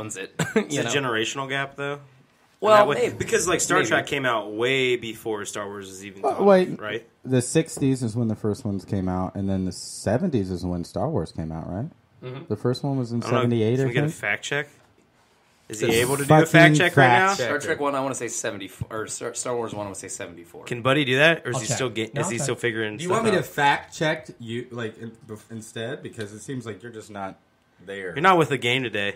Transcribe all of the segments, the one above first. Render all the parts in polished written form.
owns it. It's a generational gap, though. Well, because like Star Trek came out way before Star Wars is even gone, right? The 60s is when the first ones came out, and then the 70s is when Star Wars came out, right? Mm-hmm. The first one was in 78, Can I we get a think. fact check? Is he able to do a fact check right now? Star Trek 1, I want to say 74. Or Star Wars 1, I want to say 74. Can Buddy do that? Or is I'll he check. still No, is he I'll still check. figuring Do you stuff want me to out? fact check you instead? Because it seems like you're just not there. You're not with the game today.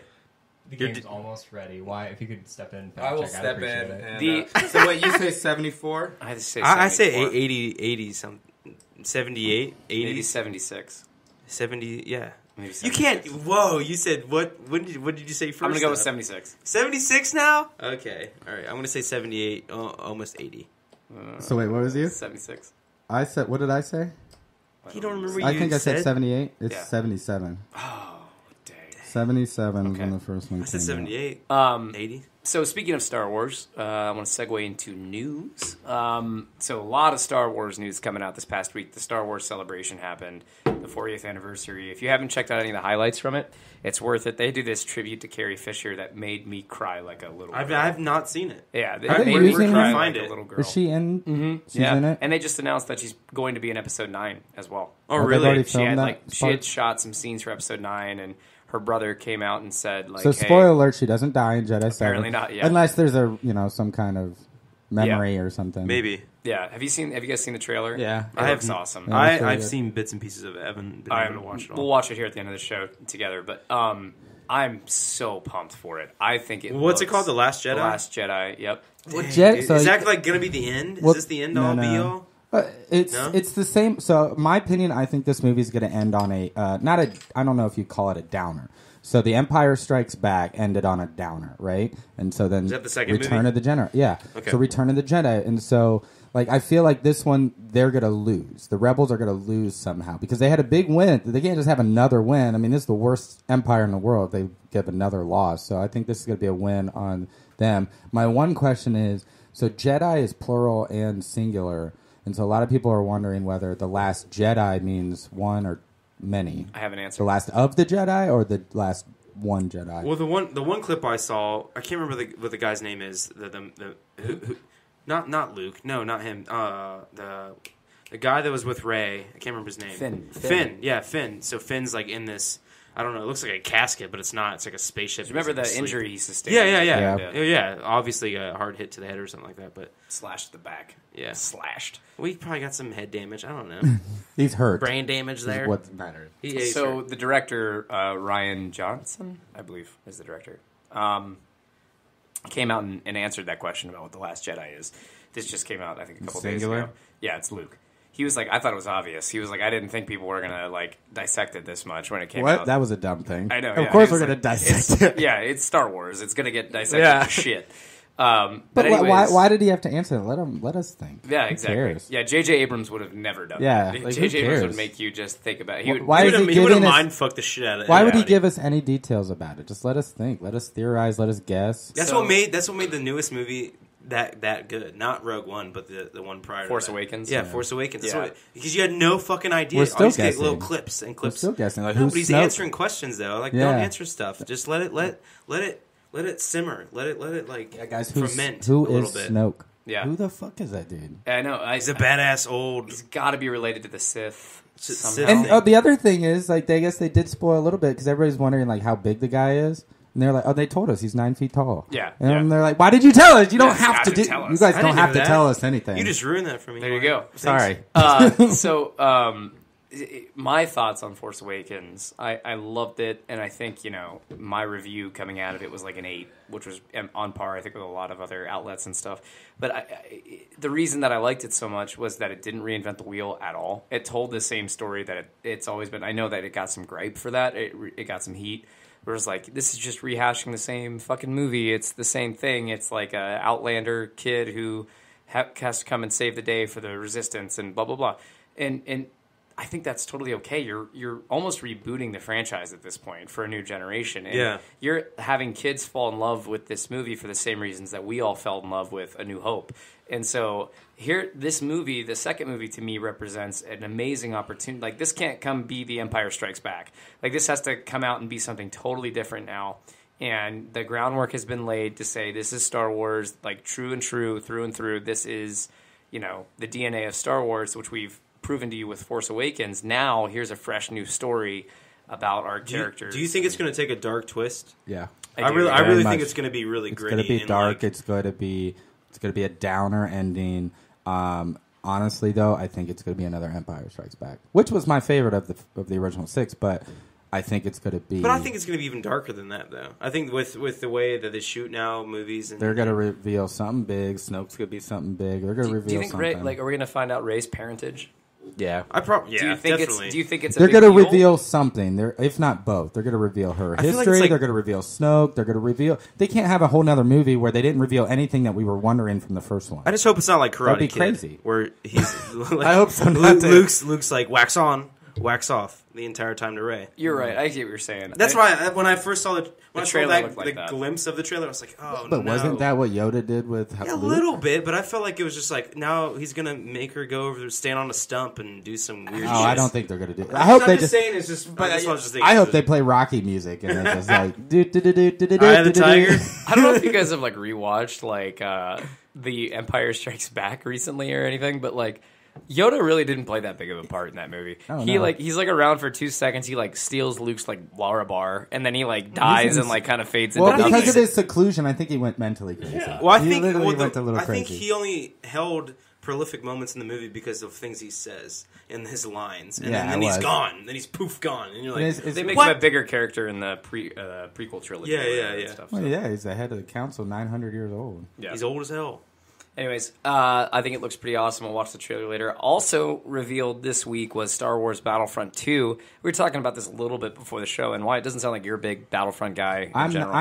The game's almost ready. Why? If you could step in and fact I will check, I'd step appreciate in. it. And, so what, you say 74? I say I say 74. 80 something. 78, 80, Maybe 76. 70, yeah. Maybe You 76. can't. Whoa! You said what? What did you say first? I'm going to go with though? 76. 76 now. Okay, all right. I'm going to say 78, almost 80. So wait, what was you? 76. I said, what did I say? You don't remember? I think I said 78. It's Yeah. 77. Oh, dang. 77 is when the first one I said came out. 78. 80. So speaking of Star Wars, I want to segue into news. So a lot of Star Wars news coming out this past week. The Star Wars Celebration happened, the 40th anniversary. If you haven't checked out any of the highlights from it, it's worth it. They do this tribute to Carrie Fisher that made me cry like a little girl. I've not seen it. Yeah, they Are they made me using cry her? like Find a it. little girl. Is she in? Mm-hmm. She's yeah, in it? and they just announced that she's going to be in episode 9 as well. Oh, They've really? already She filmed had that she had part? shot some scenes for episode 9, and her brother came out and said, like, So hey, spoiler alert, she doesn't die in Jedi 7. Apparently not, yeah. Unless there's some kind of memory or something. Maybe. yeah. Have you guys seen the trailer? Yeah. it looks awesome. Yeah. that's really I've good. seen bits and pieces of it. I haven't been able to watch it all. We'll watch it here at the end of the show together. But I'm so pumped for it. I think it. What's it looks- called? The Last Jedi? The Last Jedi. Yep. Is so that like going to be the end? Well, Is this the end no, all no. be all? It's the same. So my opinion, I think this movie is going to end on a I don't know if you call it a downer. So the Empire Strikes Back ended on a downer, right? And so then Is that the second Return movie? of the Jedi, yeah. Okay. So Return of the Jedi, and so like I feel like this one they're going to lose. The Rebels are going to lose somehow because they had a big win. They can't just have another win. I mean, this is the worst empire in the world. They give another loss, so I think this is going to be a win on them. My one question is, so Jedi is plural and singular. And so a lot of people are wondering whether the last Jedi means one or many. I have an answer. The last of the Jedi or the last one Jedi? Well, the one clip I saw, I can't remember what the guy's name is. Who, not Luke. No, not him. The guy that was with Rey. I can't remember his name. Finn. Yeah, Finn. So Finn's like in this. I don't know. It looks like a casket, but it's not. It's like a spaceship. Remember He's, like, the asleep. injury he sustained? Yeah. Obviously, a hard hit to the head or something like that. But Slashed the back. Yeah. Slashed. we probably got some head damage. I don't know. He's hurt. Brain damage Is there. what matters. So the director, Ryan Johnson, I believe, is the director, came out and answered that question about what The Last Jedi is. This just came out, I think, a couple days Singular? ago. Yeah, it's Luke. He was like, I thought it was obvious. He was like, I didn't think people were going to, like, dissect it this much when it came out. What? That was a dumb thing. I know. Of yeah. course He we're was going to like, dissect it. Yeah, it's Star Wars. It's going to get dissected Yeah. to shit. But anyways, why did he have to answer that? Let us think. Yeah, Who exactly. cares? Yeah, J.J. Abrams would have never done Yeah, that. like, who J.J. Abrams would cares? make you just think about it. Why is he He would have giving us? mind fucked the shit out of it. Why would he out of give us any details about it? Just let us think. Let us theorize. Let us guess. That's So- what made the newest movie that good. Not Rogue One, but the one prior. Force to that. Awakens? Yeah, Yeah. Force Awakens. That's Yeah. what because you had no fucking idea. We're still All you get guessing. little clips and clips. still guessing, like, who's nobody's Snoke? answering questions though. Like Yeah. don't answer stuff. Just let it simmer. Let it like Yeah, guys, ferment who a little is bit. Snoke? Yeah. Who the fuck is that dude? I know. He's a badass old. He's got to be related to the Sith Sith somehow. thing. And the other thing is, like, I guess they did spoil a little bit because everybody's wondering, like, how big the guy is. And they're like, oh, they told us he's 9 feet tall. Yeah, And yeah. they're like, why did you tell us? You don't Yeah, have to do. tell us. You guys I don't didn't have know to that. tell us anything. You just ruined that for me. There you go. Sorry. So, my thoughts on Force Awakens, I loved it, and I think, my review coming out of it was like an 8, which was on par, I think, with a lot of other outlets and stuff. But the reason that I liked it so much was that it didn't reinvent the wheel at all. It told the same story that it's always been. I know that it got some gripe for that. It got some heat. Whereas, like, this is just rehashing the same fucking movie. It's the same thing. It's like a Outlander kid who has to come and save the day for the Resistance and blah, blah, blah. And I think that's totally okay. You're almost rebooting the franchise at this point for a new generation. And Yeah. you're having kids fall in love with this movie for the same reasons that we all fell in love with A New Hope. And so here, this movie, the second movie to me represents an amazing opportunity. Like, this can't come be The Empire Strikes Back. Like, this has to come out and be something totally different now. and the groundwork has been laid to say this is Star Wars, like true and true, through and through. This is, you know, the DNA of Star Wars, which we've proven to you with Force Awakens. Now here's a fresh new story about our characters. Do you think it's going to take a dark twist? Yeah. I do, really Very think much. it's going to be really It's gritty. going to be and, dark. like, It's going to be a downer ending. Honestly, though, I think it's going to be another Empire Strikes Back, which was my favorite of the original 6. But I think it's going to be. But I think it's going to be even darker than that, though. I think with the way that they shoot now movies, and they're going to reveal something big. Snoke's going to be something big. They're going to reveal do you think something. Rey, are we going to find out Rey's parentage? Yeah. Do you think definitely. Do you think it's? They're going to reveal something. If not both, they're going to reveal her I feel like history. it's like- They're going to reveal Snoke. They're going to reveal. They can't have a whole nother movie where they didn't reveal anything that we were wondering from the first one. I just hope it's not like Karate That'd be Kid, crazy. where he's. Like, I hope so not to. Luke's like wax on, wax off the entire time to Rey. You're right. I get what you're saying. That's why when I first saw trailer looked like the that. glimpse of the trailer, I was like, oh But no. wasn't that what Yoda did with Yeah, a Luke? little bit, but I felt like it was just like now he's gonna make her go over there, stand on a stump, and do some weird. Oh, shit. I don't think they're going to do it. I hope I'm they just just. saying it's just. But that's what I was just thinking. I hope they play Rocky music and it's just like do do do do do do do. Eye of the Tiger. I don't know if you guys have like rewatched like the Empire Strikes Back recently or anything, but like Yoda really didn't play that big of a part in that movie. Oh, He's like around for 2 seconds. He like steals Luke's like Lara bar, and then he like dies and like kind of fades Well, into because nothing. of his seclusion, I think he went mentally crazy. Well, I He think literally went a little I think crazy. he only held prolific moments in the movie because of things he says in his lines, and then it he's was. gone. Then he's poof gone, and you're like, It's- They make What? him a bigger character in the prequel trilogy. Yeah, or whatever yeah, and yeah. Stuff, Well, so. yeah, he's the head of the council, 900 years old. Yeah. he's old as hell. Anyways, I think it looks pretty awesome. We'll watch the trailer later. Also revealed this week was Star Wars Battlefront 2. We were talking about this a little bit before the show, and why it doesn't sound like you're a big Battlefront guy in general.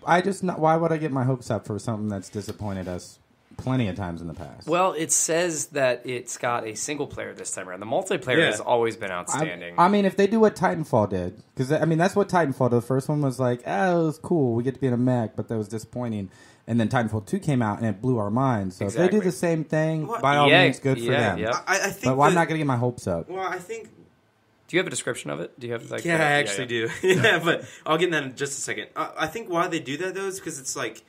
I just not. Why would I get my hopes up for something that's disappointed us plenty of times in the past? Well, it says that it's got a single player this time around. The multiplayer Yeah. has always been outstanding. I mean, if they do what Titanfall did, because I mean that's what Titanfall did. The first one was like, oh, it was cool. We get to be in a mech, but that was disappointing. And then Titanfall 2 came out and it blew our minds. So if Exactly. they do the same thing, Well, by all yeah, means, good for yeah, them. yeah. I think. But I'm that- not going to get my hopes up. Well, I think. Do you have a description of it? Do you have like? Yeah, the- I actually do. Yeah, but I'll get in that in just a second. I think why they do that though is because it's like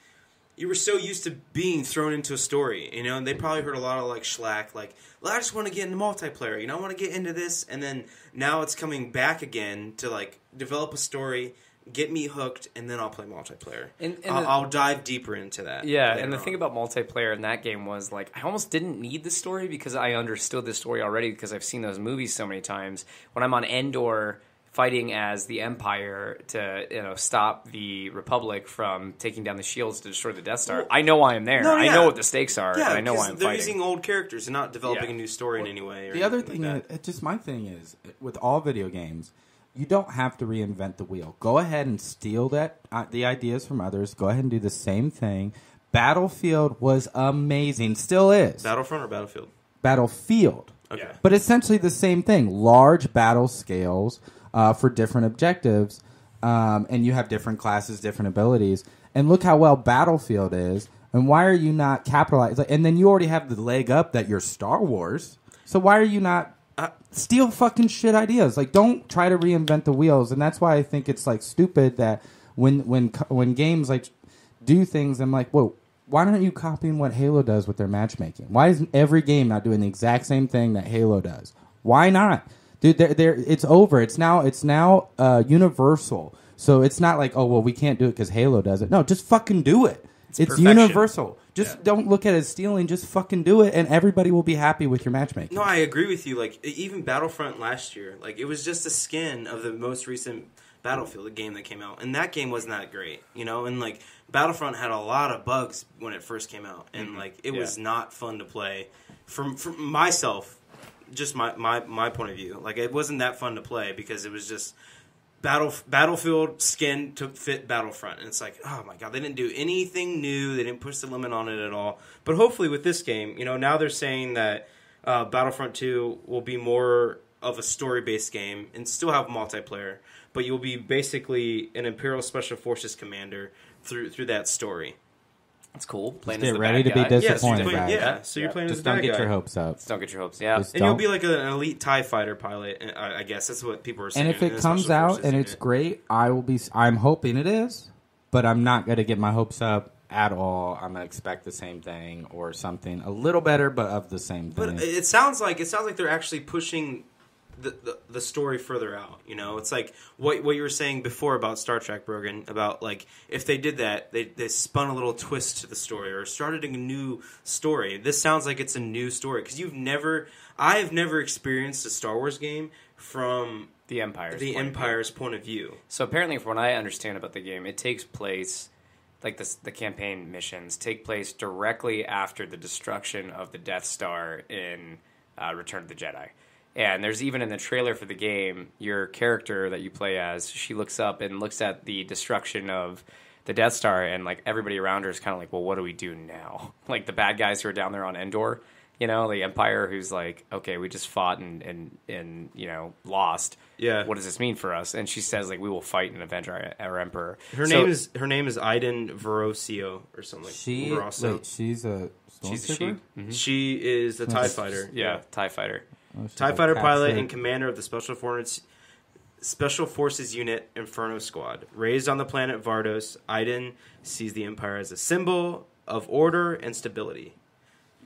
you were so used to being thrown into a story, you know, and they probably heard a lot of like schlack, like, well, I just want to get into multiplayer, you know, I want to get into this, and then now it's coming back again to like develop a story, get me hooked, and then I'll play multiplayer. And I'll dive deeper into that. Yeah, later and the on. thing about multiplayer in that game was like I almost didn't need the story because I understood the story already because I've seen those movies so many times. When I'm on Endor fighting as the Empire to stop the Republic from taking down the shields to destroy the Death Star, Well, I know why I'm there. no, I yeah. know what the stakes are, yeah, and I know why because I'm they're fighting. using old characters and not developing Yeah. a new story in any way. Or The other anything thing, like that. just my thing is, with all video games, you don't have to reinvent the wheel. Go ahead and steal the ideas from others. Go ahead and do the same thing. Battlefield was amazing, still is. Battlefront or Battlefield? Battlefield. Okay. Yeah. But essentially the same thing. Large battle scales for different objectives, and you have different classes, different abilities. And look how well Battlefield is. And why are you not capitalizing? And then you already have the leg up that you're Star Wars. So why are you not steal fucking shit ideas? Like, don't try to reinvent the wheels. And that's why I think it's like stupid that when games like do things, I'm like, whoa. Why aren't you copying what Halo does with their matchmaking? Why isn't every game not doing the exact same thing that Halo does? Why not, dude? It's over. It's now universal. So it's not like, oh well, we can't do it because Halo does it. No, just fucking do it. It's perfection. universal. Just don't look at it as stealing. Just fucking do it, and everybody will be happy with your matchmaking. No, I agree with you. Like even Battlefront last year, like it was just a skin of the most recent Battlefield, the game that came out, and that game wasn't that great, you know. And like Battlefront had a lot of bugs when it first came out, and like it was not fun to play. From myself, just my point of view, like it wasn't that fun to play because it was just Battlefield skin took fit Battlefront, and it's like, oh my god, they didn't do anything new, they didn't push the limit on it at all. But hopefully with this game, you know, now they're saying that Battlefront 2 will be more of a story-based game and still have multiplayer, but you'll be basically an Imperial Special Forces commander through that story. That's cool. Playing Just as get the ready bad to be guy. disappointed. Yeah, so you're guys. playing, so you're playing as Just the don't bad get guy. your hopes up. Just don't get your hopes. Yeah. Just And you'll don't. be like an elite TIE fighter pilot, I guess. That's what people are saying. And if in it the comes Special out Forces and unit. it's great, I'm hoping it is. but I'm not going to get my hopes up at all. I'm going to expect the same thing or something a little better, but of the same thing. But it sounds like they're actually pushing the story further out. You know, it's like what you were saying before about Star Trek, Brogan, about like if they did that, they spun a little twist to the story or started a new story. This sounds like it's a new story because I have never experienced a Star Wars game from the Empire's point of view. So apparently, from what I understand about the game, it takes place, like the campaign missions take place directly after the destruction of the Death Star in Return of the Jedi. And there's even in the trailer for the game, your character that you play as, she looks up and looks at the destruction of the Death Star, and like everybody around her is kind of like, well, what do we do now? Like the bad guys who are down there on Endor, you know, the Empire who's like, okay, we just fought and you know, lost. Yeah. What does this mean for us? And she says like, we will fight and avenge our Emperor. Her name is Iden Verosio or something. She's a She's a she. stormtrooper? She is the TIE fighter. Yeah, TIE fighter. Oh, she's TIE a fighter cat pilot suit. and commander of the Special Forces Unit Inferno Squad. Raised on the planet Vardos, Iden sees the Empire as a symbol of order and stability.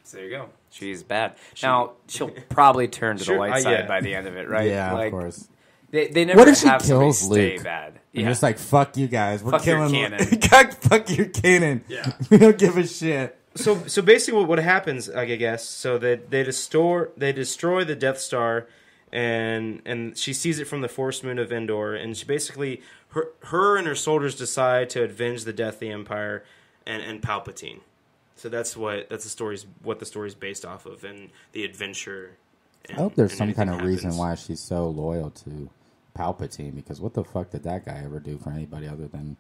So there you go. She's bad. Now, she'll probably turn to the light side yeah. by the end of it, right? Yeah, like, of course. They never What if she have somebody kills stay Luke? bad. You're Yeah. just like, fuck you guys. We're Fuck your killing canon. Fuck your canon. Yeah. We don't give a shit. So basically, what happens, I guess, so that they destroy the Death Star, and she sees it from the Force Moon of Endor, and she basically her and her soldiers decide to avenge the death of the Empire and Palpatine. So that's what the story's based off of, and the adventure. I hope there's and some anything kind of reason happens. why she's so loyal to Palpatine, because what the fuck did that guy ever do for anybody other than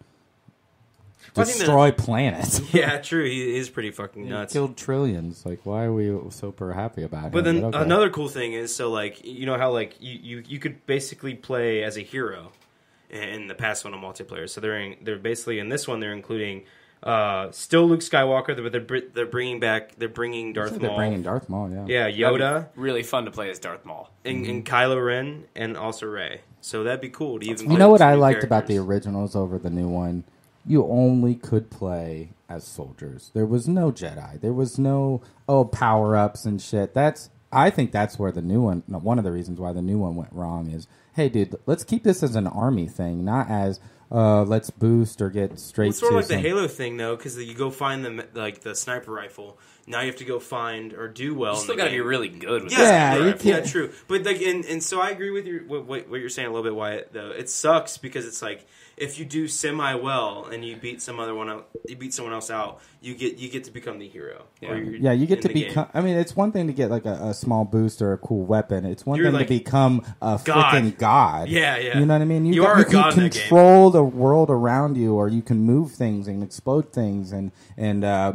Well, I think destroy planets? Yeah, true. He is pretty fucking He nuts. killed trillions. Like, why are we super happy about But him? then okay. another cool thing is, so like, you know how like you could basically play as a hero in the past one of multiplayer. So they're basically in this one they're including still Luke Skywalker, but they're bringing Darth Maul. They're bringing Darth Maul, yeah. Yeah, Yoda Really fun to play as Darth Maul. and Kylo Ren and also Rey. So that'd be cool to even. You play know what some I new liked about the characters. originals over the new one? You only could play as soldiers. There was no Jedi. There was no power-ups and shit. I think that's where the new one, one of the reasons why the new one went wrong is, hey dude, let's keep this as an army thing, not as let's boost or get straight Well, it's sort to of like the some- Halo thing though, because you go find the sniper rifle. Now you have to go find or do well. You in still the got to be game. really good with Yeah, that. you right. Yeah, can't- true. But like, and so I agree with what you're saying a little bit, Wyatt. Though it sucks because it's like if you do semi well and you beat someone else out, you get to become the hero. Yeah. Or you're Yeah, you get in to the become. game. I mean, it's one thing to get like a small boost or a cool weapon. It's one You're thing like to become a God. freaking god. Yeah, yeah. You know what I mean? You are a can god in that game. control the world around you, or you can move things and explode things and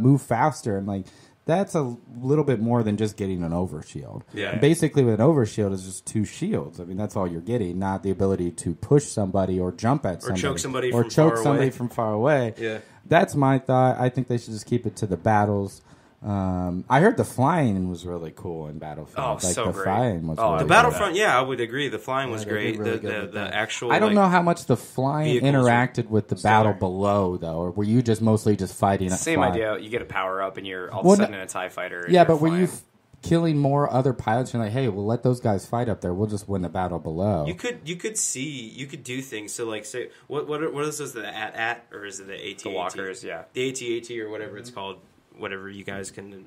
move faster. And like that's a little bit more than just getting an overshield. Yeah. Basically, with an overshield is just two shields. I mean, that's all you're getting, not the ability to push somebody or jump at somebody choke somebody or from choke far somebody away. from far away. Yeah. That's my thought. I think they should just keep it to the battles. I heard the flying was really cool in Battlefield. Oh, like so the great. flying was Oh, really The I Battlefront, yeah, I would agree. The flying was Yeah, they great. did really good with The that. actual. I don't like, know how much the flying vehicles interacted with the stellar. battle below, though, or were you just mostly just fighting? at Same fly? idea. You get a power up and you're all of Well, a sudden no- in a TIE fighter. and Yeah, you're but were you flying. killing more other pilots? You're like, hey, we'll let those guys fight up there. We'll just win the battle below. You could do things. So like, say what is this? The AT-AT or is it the AT-AT? The walkers, yeah. The AT-AT or whatever it's called. Whatever you guys can.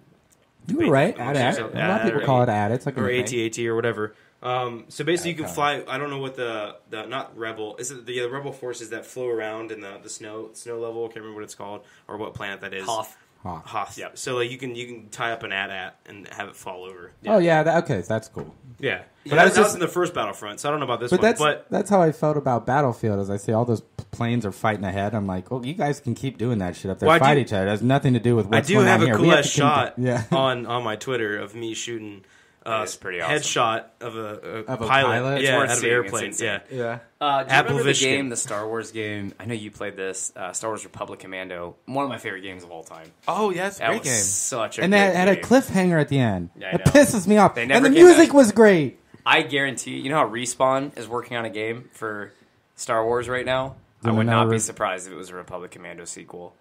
You were right. debate At amongst it. A yourself. lot of people Or call it at it. It's like or a AT-AT or whatever. So basically, you can Okay. fly. I don't know what the not Rebel is. It the Rebel forces that flew around in the snow level? I can't remember what it's called or what planet that is. Hoth. Hoth. Yep. So like you can tie up an AT-AT and have it fall over. Oh yeah, okay, that's cool. Yeah. But But I was that was just- in the first Battlefront, so I don't know about this But one. that's how I felt about Battlefield. As I see all those planes are fighting ahead, I'm like, oh, you guys can keep doing that shit up there. Well, I Fight do- each other. It has nothing to do with I what's do going have on a here. cool We have ass to con- shot yeah. on my Twitter of me shooting That's pretty awesome. headshot of a Of a pilot. pilot? Yeah, Worth out of an seeing. airplane. It's Yeah. insane. Yeah. Do you remember the Appleviskin. game, the Star Wars game? I know you played this. Star Wars Republic Commando. One of my favorite games of all time. Oh yes, That was such a And good that had a game. cliffhanger at the end. Yeah, I it know. pisses me off. They And never the came music back. was great. I guarantee, you know how Respawn is working on a game for Star Wars right now? I would not another be re- surprised if it was a Republic Commando sequel.